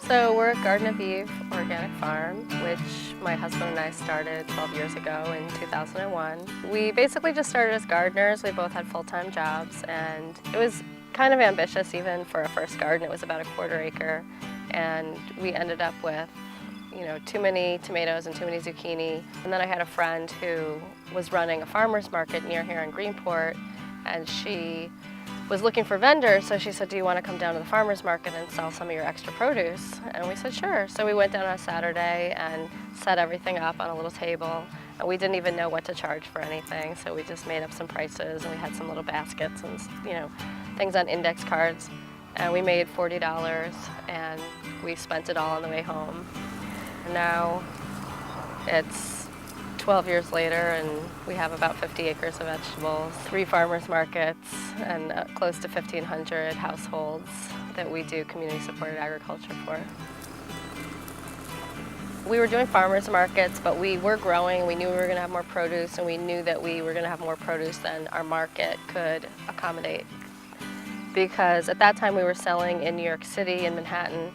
So we're at Garden of Eve Organic Farm, which my husband and I started 12 years ago in 2001. We basically just started as gardeners. We both had full-time jobs, and it was kind of ambitious even for a first garden. It was about a quarter acre, and we ended up with too many tomatoes and too many zucchini. And then I had a friend who was running a farmer's market near here in Greenport, and she was looking for vendors, so she said, do you want to come down to the farmer's market and sell some of your extra produce? And we said, sure. So we went down on a Saturday and set everything up on a little table, and we didn't even know what to charge for anything, so we just made up some prices, and we had some little baskets and things on index cards, and we made $40, and we spent it all on the way home. And now it's 12 years later, and we have about 50 acres of vegetables, 3 farmers markets, and close to 1,500 households that we do community-supported agriculture for. We were doing farmers markets, but we were growing. We knew we were going to have more produce, and we knew that we were going to have more produce than our market could accommodate. Because at that time we were selling in New York City and Manhattan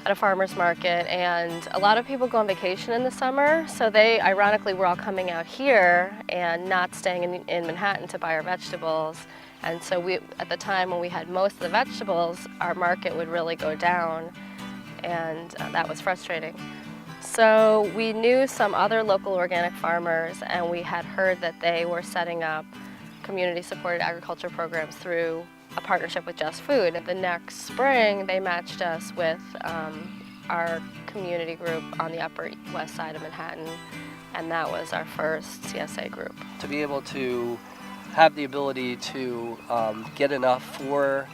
at a farmer's market, and a lot of people go on vacation in the summer, so they ironically were all coming out here and not staying in Manhattan to buy our vegetables. And so at the time when we had most of the vegetables, our market would really go down, and that was frustrating. So we knew some other local organic farmers, and we had heard that they were setting up community-supported agriculture programs through a partnership with Just Food. The next spring, they matched us with our community group on the Upper West Side of Manhattan, and that was our first CSA group. To be able to have the ability to get enough for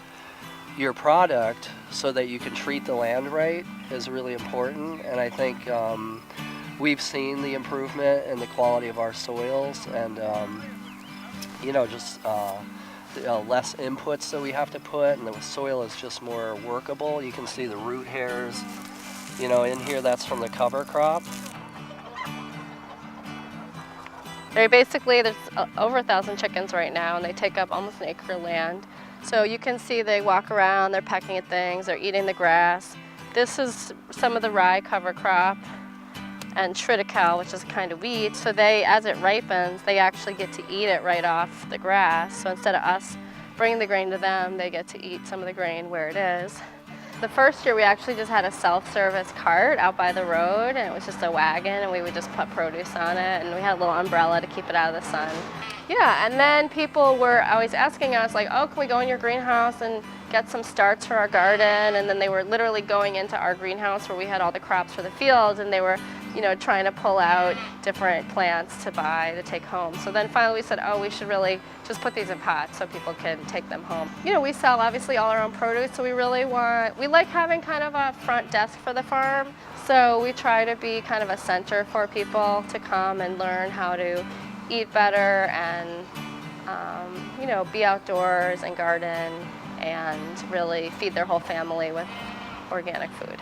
your product so that you can treat the land right is really important, and I think we've seen the improvement in the quality of our soils, and less inputs that we have to put, and the soil is just more workable. You can see the root hairs, in here. That's from the cover crop. There's over 1,000 chickens right now, and they take up almost an acre of land. So you can see they walk around, they're pecking at things, they're eating the grass. This is some of the rye cover crop, and triticale, which is a kind of weed. So as it ripens, they actually get to eat it right off the grass. So instead of us bringing the grain to them, they get to eat some of the grain where it is. The first year we actually just had a self-service cart out by the road, and it was just a wagon, and we would just put produce on it, and we had a little umbrella to keep it out of the sun. Yeah, and then people were always asking us, like, oh, can we go in your greenhouse and get some starts for our garden? And then they were literally going into our greenhouse where we had all the crops for the field, and they were trying to pull out different plants to buy to take home. So then finally we said, oh, we should really just put these in pots so people can take them home. We sell obviously all our own produce, so we like having kind of a front desk for the farm. So we try to be kind of a center for people to come and learn how to eat better and be outdoors and garden and really feed their whole family with organic food.